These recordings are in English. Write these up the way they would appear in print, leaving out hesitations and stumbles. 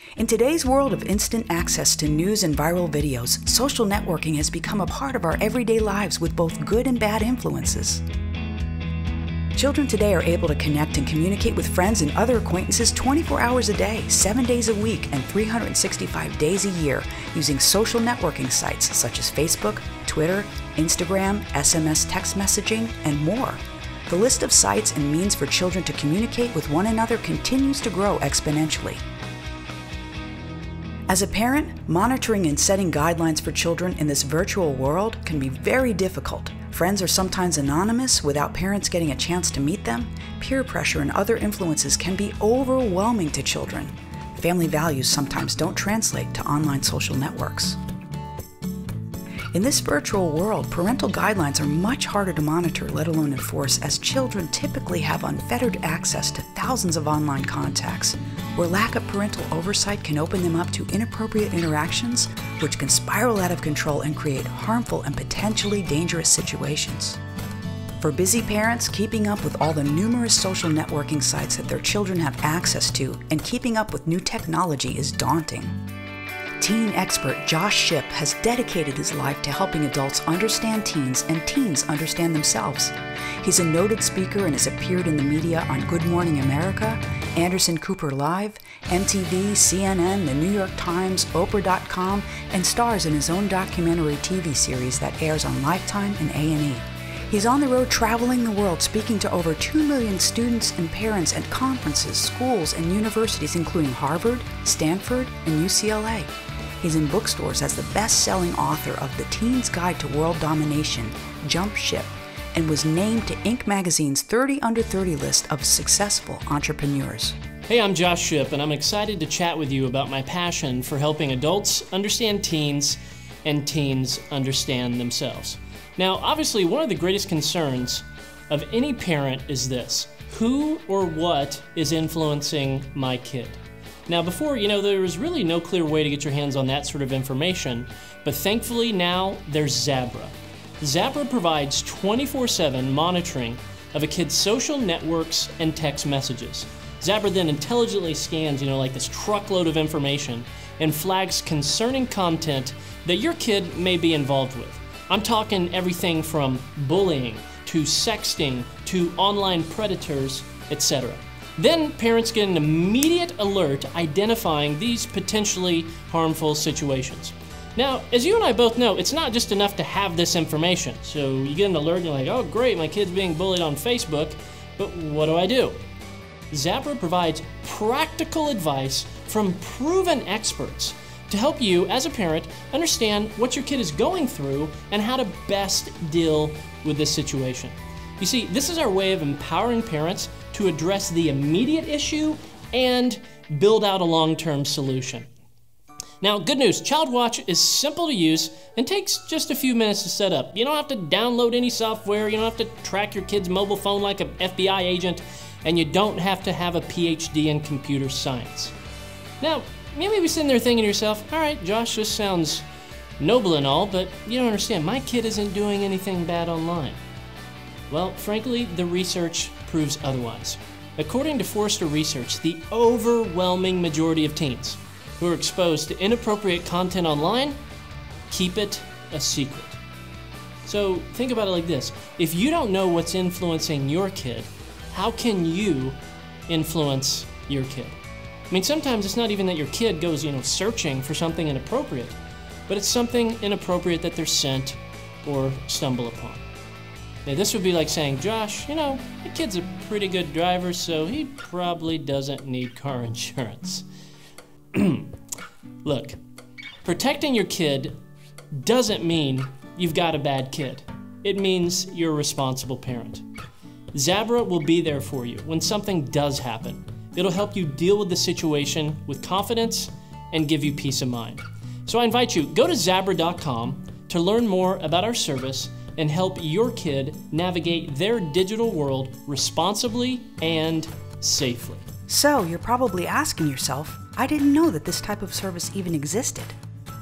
In today's world of instant access to news and viral videos, social networking has become a part of our everyday lives with both good and bad influences. Children today are able to connect and communicate with friends and other acquaintances 24 hours a day, 7 days a week, and 365 days a year using social networking sites such as Facebook, Twitter, Instagram, SMS text messaging, and more. The list of sites and means for children to communicate with one another continues to grow exponentially. As a parent, monitoring and setting guidelines for children in this virtual world can be very difficult. Friends are sometimes anonymous without parents getting a chance to meet them. Peer pressure and other influences can be overwhelming to children. Family values sometimes don't translate to online social networks. In this virtual world, parental guidelines are much harder to monitor, let alone enforce, as children typically have unfettered access to thousands of online contacts, where lack of parental oversight can open them up to inappropriate interactions, which can spiral out of control and create harmful and potentially dangerous situations. For busy parents, keeping up with all the numerous social networking sites that their children have access to and keeping up with new technology is daunting. Teen expert Josh Shipp has dedicated his life to helping adults understand teens and teens understand themselves. He's a noted speaker and has appeared in the media on Good Morning America, Anderson Cooper Live, MTV, CNN, The New York Times, Oprah.com, and stars in his own documentary TV series that airs on Lifetime and A&E. He's on the road traveling the world speaking to over 2 million students and parents at conferences, schools, and universities including Harvard, Stanford, and UCLA. He's in bookstores as the best-selling author of The Teen's Guide to World Domination, Jump Ship, and was named to Inc. magazine's 30 Under 30 list of successful entrepreneurs. Hey, I'm Josh Shipp, and I'm excited to chat with you about my passion for helping adults understand teens and teens understand themselves. Now, obviously, one of the greatest concerns of any parent is this: who or what is influencing my kid? Now, before, there was really no clear way to get your hands on that sort of information, but thankfully now there's ZABRA. ZABRA provides 24/7 monitoring of a kid's social networks and text messages. ZABRA then intelligently scans, like this truckload of information and flags concerning content that your kid may be involved with. I'm talking everything from bullying to sexting to online predators, etc. Then parents get an immediate alert identifying these potentially harmful situations. Now, as you and I both know, it's not just enough to have this information. So you get an alert and you're like, oh great, my kid's being bullied on Facebook, but what do I do? ZABRA provides practical advice from proven experts to help you, as a parent, understand what your kid is going through and how to best deal with this situation. You see, this is our way of empowering parents to address the immediate issue and build out a long-term solution. Now, good news, ChildWatch is simple to use and takes just a few minutes to set up. You don't have to download any software, you don't have to track your kid's mobile phone like an FBI agent, and you don't have to have a PhD in computer science. Now, you may be sitting there thinking to yourself, all right, Josh, this sounds noble and all, but you don't understand, my kid isn't doing anything bad online. Well, frankly, the research proves otherwise. According to Forrester Research, the overwhelming majority of teens who are exposed to inappropriate content online keep it a secret. So think about it like this. If you don't know what's influencing your kid, how can you influence your kid? I mean, sometimes it's not even that your kid goes, searching for something inappropriate, but it's something inappropriate that they're sent or stumble upon. Now, this would be like saying, Josh, my kid's a pretty good driver, so he probably doesn't need car insurance. Look, protecting your kid doesn't mean you've got a bad kid. It means you're a responsible parent. ZABRA will be there for you when something does happen. It'll help you deal with the situation with confidence and give you peace of mind. So I invite you, go to ZABRA.com to learn more about our service and help your kid navigate their digital world responsibly and safely. So you're probably asking yourself, I didn't know that this type of service even existed.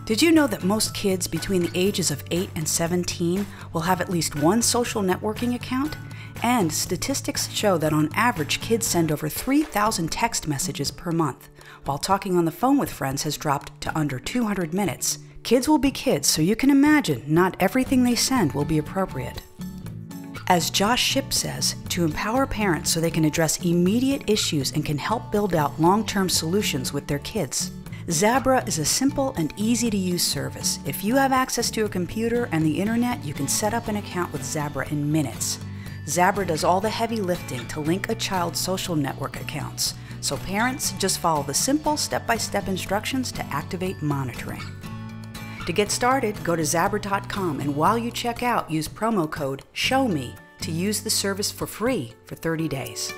Did you know that most kids between the ages of 8 and 17 will have at least one social networking account? And statistics show that on average, kids send over 3,000 text messages per month, while talking on the phone with friends has dropped to under 200 minutes. Kids will be kids, so you can imagine not everything they send will be appropriate. As Josh Shipp says, to empower parents so they can address immediate issues and can help build out long-term solutions with their kids. ZABRA is a simple and easy-to-use service. If you have access to a computer and the internet, you can set up an account with ZABRA in minutes. ZABRA does all the heavy lifting to link a child's social network accounts, so parents just follow the simple step-by-step instructions to activate monitoring. To get started, go to zabra.com, and while you check out, use promo code SHOWME to use the service for free for 30 days.